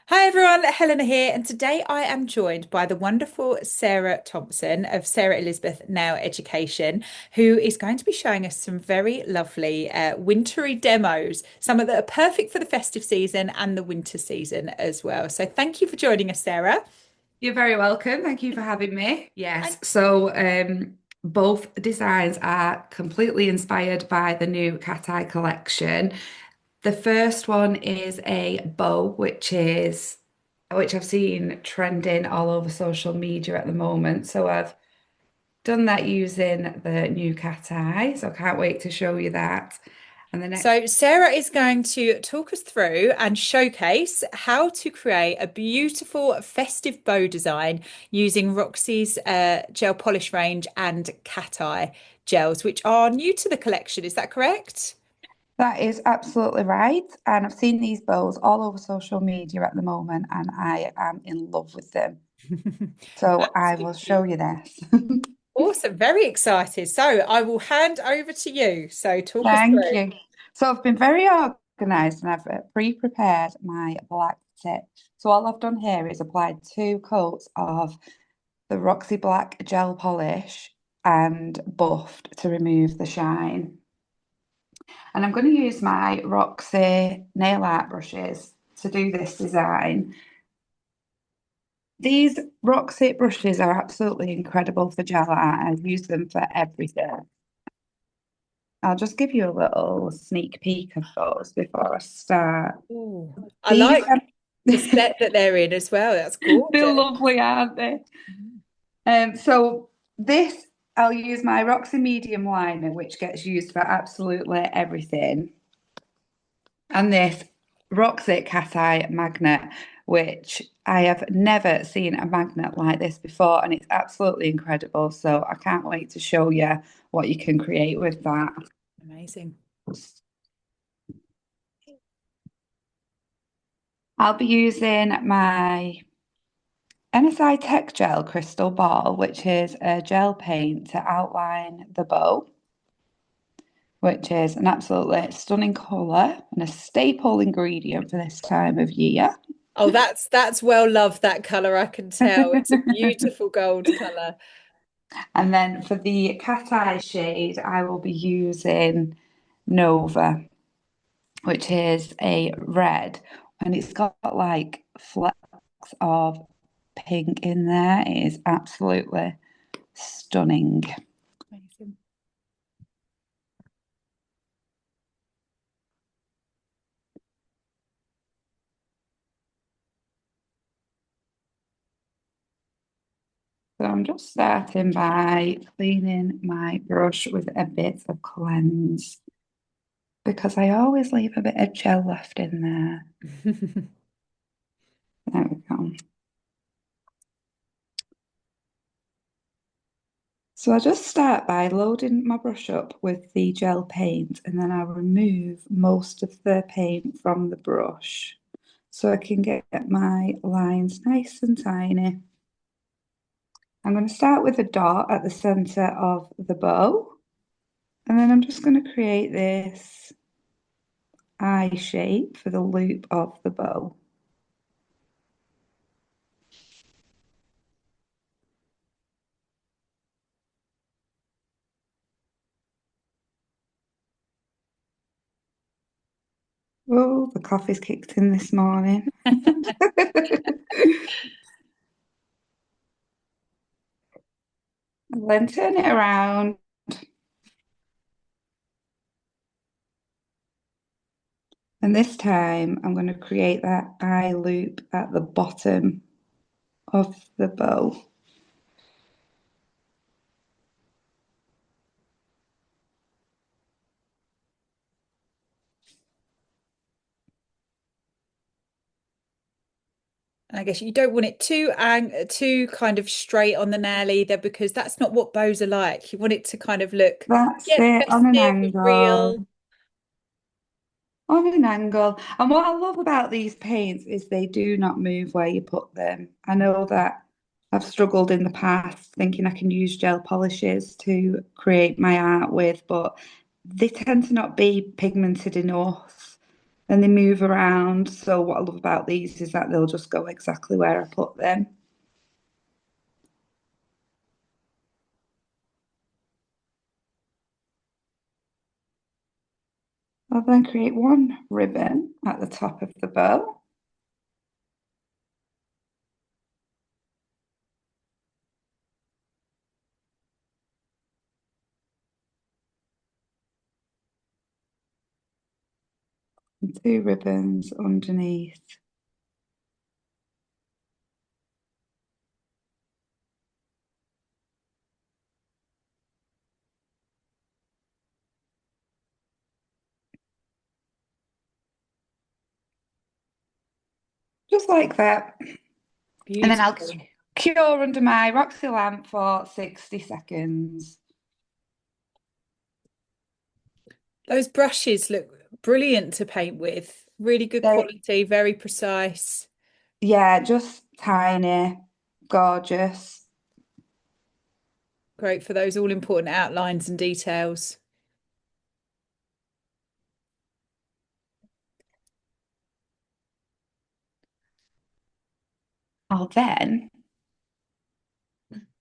Hi everyone, Helena here, and today I am joined by the wonderful Sarah Thompson of Sarah Elizabeth Nail Education, who is going to be showing us some very lovely wintry demos, some that are perfect for the festive season and the winter season as well. So thank you for joining us, Sarah. You're very welcome. Thank you for having me. And Yes, so both designs are completely inspired by the new Cat Eye collection. The first one is a bow, which I've seen trending all over social media at the moment. So I've done that using the new Cat Eye. So I can't wait to show you that. And the next so Sarah is going to talk us through and showcase how to create a beautiful festive bow design using Roxy's gel polish range and Cat Eye gels, which are new to the collection. Is that correct? That is absolutely right. And I've seen these bows all over social media at the moment, and I am in love with them. So I will show Absolutely. you this. Awesome. Very excited. So I will hand over to you. So talk us Thank through. you. So I've been very organised and I've pre-prepared my black tip. So all I've done here is applied two coats of the Roxy Black gel polish and buffed to remove the shine. And I'm going to use my Roxy nail art brushes to do this design. These Roxy brushes are absolutely incredible for gel art. I use them for everything. I'll just give you a little sneak peek of those before I start. Ooh, I These like the set that they're in as well. That's gorgeous. They're lovely, aren't they? So this I'll use my Roxy medium liner, which gets used for absolutely everything, and this Roxy Cat Eye magnet, which I have never seen a magnet like this before, and it's absolutely incredible. So I can't wait to show you what you can create with that. Amazing. I'll be using my NSI Tech Gel Crystal Ball, which is a gel paint to outline the bow, which is an absolutely stunning colour and a staple ingredient for this time of year. Oh, that's well loved, that colour, I can tell. It's a beautiful gold colour. And then for the cat eye shade, I will be using Nova, which is a red, and it's got like flecks of pink in there. It is absolutely stunning. Amazing. So I'm just starting by cleaning my brush with a bit of cleanse because I always leave a bit of gel left in there. There we go. So I just start by loading my brush up with the gel paint and then I remove most of the paint from the brush so I can get my lines nice and tiny. I'm going to start with a dot at the center of the bow and then I'm just going to create this eye shape for the loop of the bow. Oh, the coffee's kicked in this morning. And then turn it around. And this time I'm going to create that eye loop at the bottom of the bow. And I guess you don't want it too kind of straight on the nail either, because that's not what bows are like. You want it to kind of look, That's yeah, it, on an festive and angle. real. On an angle. And what I love about these paints is they do not move where you put them. I know that I've struggled in the past thinking I can use gel polishes to create my art with, but they tend to not be pigmented enough. and they move around. So what I love about these is that they'll just go exactly where I put them. I'll then create one ribbon at the top of the bow. And two ribbons underneath. Just like that. And then I'll Beautiful. cure under my Roxy lamp for 60 seconds. Those brushes look brilliant to paint with. Really good They, quality, very precise. yeah, just tiny, gorgeous. Great for those all important outlines and details. I'll then,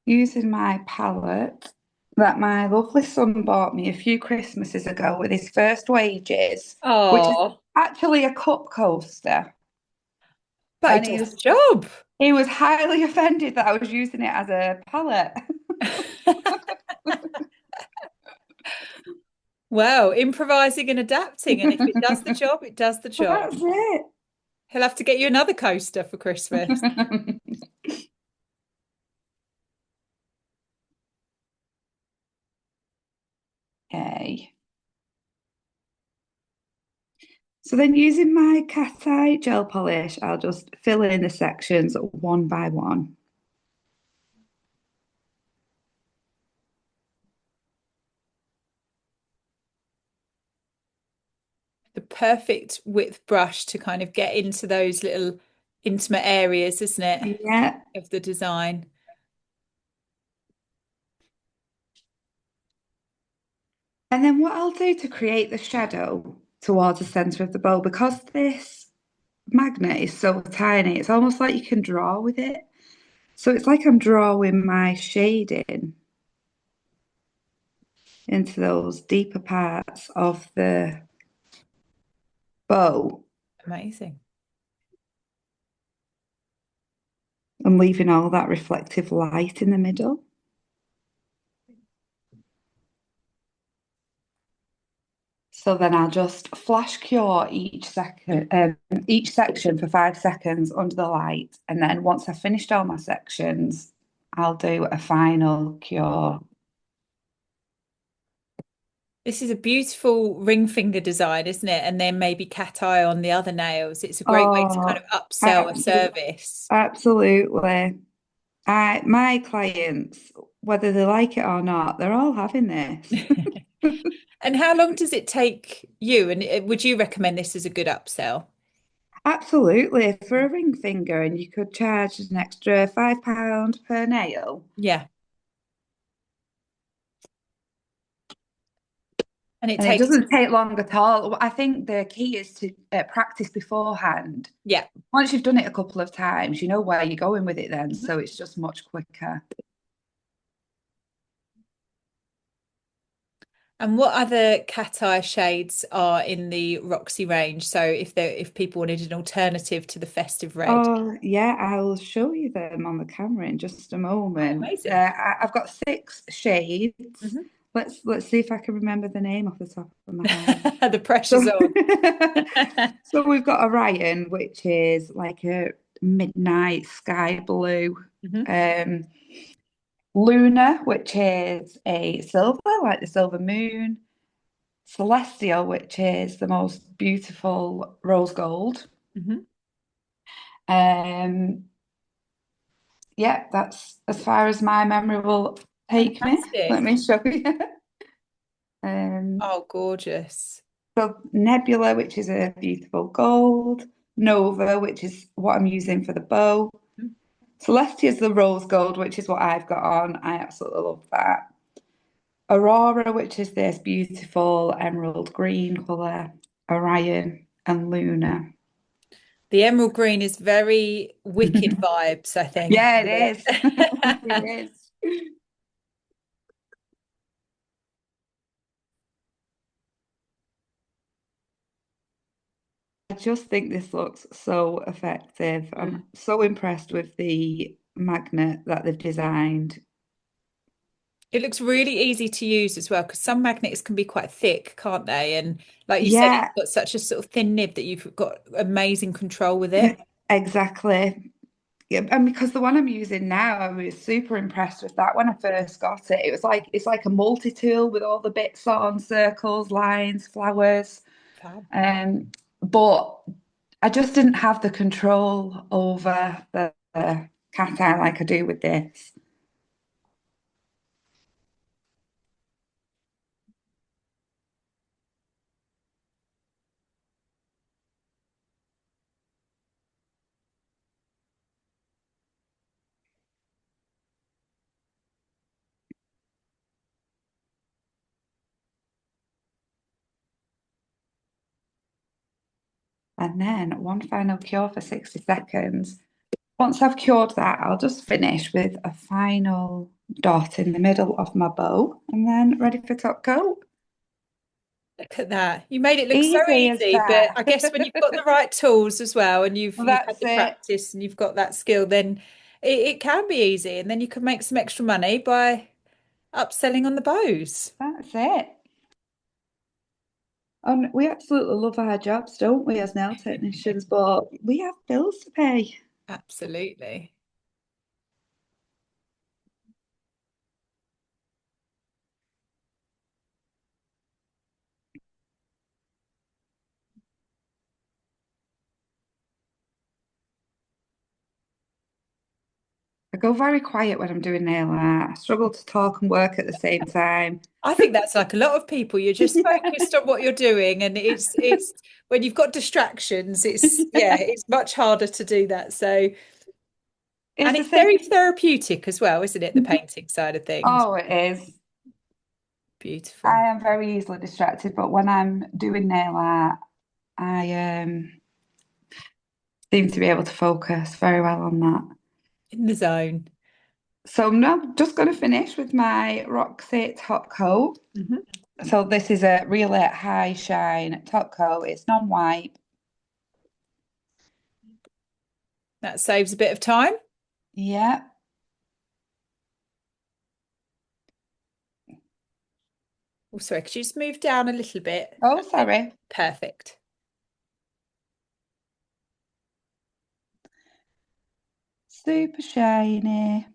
using my palette that my lovely son bought me a few Christmases ago with his first wages, which is Oh, actually a cup coaster. but it And does the job. he was highly offended that I was using it as a palette. Well, improvising and adapting. And if it does the job, it does the But job. that's it. He'll have to get you another coaster for Christmas. Okay. So then using my cat eye gel polish, I'll just fill in the sections one by one. The perfect width brush to kind of get into those little intimate areas, isn't it, Yeah. of the design? And then what I'll do to create the shadow towards the center of the bow, because this magnet is so tiny, it's almost like you can draw with it. So it's like I'm drawing my shading into those deeper parts of the bow Amazing. and leaving all that reflective light in the middle. So then I'll just flash cure each section for 5 seconds under the light, and then once I've finished all my sections, I'll do a final cure. This is a beautiful ring finger design, isn't it? And then maybe cat eye on the other nails. It's a great way to kind Oh, of upsell a absolutely, service. absolutely. My clients, whether they like it or not, they're all having this. And how long does it take you? And would you recommend this as a good upsell? Absolutely, for a ring finger, and you could charge an extra £5 per nail. Yeah. And it And it takes, doesn't take long at all. I think the key is to practice beforehand. yeah. Once you've done it a couple of times, you know where you're going with it then. Mhm. So it's just much quicker. And what other cat eye shades are in the Roxy range? So if people wanted an alternative to the festive red. Oh, yeah, I'll show you them on the camera in just a Oh, moment. amazing. I've got 6 shades. Mhm. Let's see if I can remember the name off the top of my head. The pressure's So, on. so we've got Orion, which is like a midnight sky blue. Mhm. Um, Luna, which is a silver, like the silver moon. Celestial, which is the most beautiful rose gold. Mhm. Um, yeah, that's as far as my memory will take me. Let Fantastic. me show you. Um, Oh, gorgeous. so Nebula, which is a beautiful gold. Nova, which is what I'm using for the bow. Mhm. Celestia is the rose gold, which is what I've got on. I absolutely love that. Aurora, which is this beautiful emerald green colour. Orion. and Luna. The emerald green is very wicked vibes, I think. Yeah, it is. It is. I just think this looks so effective. I'm Mm. so impressed with the magnet that they've designed. It looks really easy to use as well because some magnets can be quite thick, can't they? And like you said, it's Yeah, got such a sort of thin nib that you've got amazing control with it. exactly. Yeah, and because the one I'm using now, I was super impressed with that when I first got it. It was like it's like a multi-tool with all the bits on, circles, lines, flowers. Fab. But I just didn't have the control over the cat eye like I do with this. And then one final cure for 60 seconds. Once I've cured that, I'll just finish with a final dot in the middle of my bow and then ready for top coat. Look at that. You made it look so Easy as easy, but that. I guess when you've got the right tools as well and you've had That's the it. practice and you've got that skill, then it can be easy. And then you can make some extra money by upselling on the bows. That's it. And we absolutely love our jobs, don't we, as nail technicians? But we have bills to pay. Absolutely. I go very quiet when I'm doing nail art. I struggle to talk and work at the same time. I think that's like a lot of people. You're just focused on what you're doing, and it's when you've got distractions, it's yeah, it's much harder to do that. So, It's and the it's same. very therapeutic as well, isn't it? The painting side of things. Oh, it is. Beautiful. I am very easily distracted, but when I'm doing nail art, I seem to be able to focus very well on that. In the zone. So I'm now just going to finish with my Roxy top coat. Mhm. So this is a really high shine top coat. It's non-white. That saves a bit of time. Yeah. Oh, sorry, could you just move down a little bit? Oh, sorry. Perfect. Super shiny.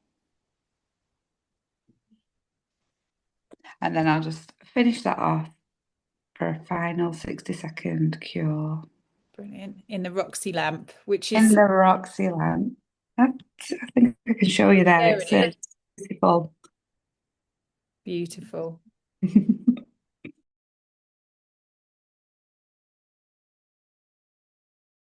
And then I'll just finish that off for a final 60-second cure. Brilliant. In the Roxy lamp, which In is the Roxy lamp. I think I can show you there. there it It's is. beautiful. Beautiful.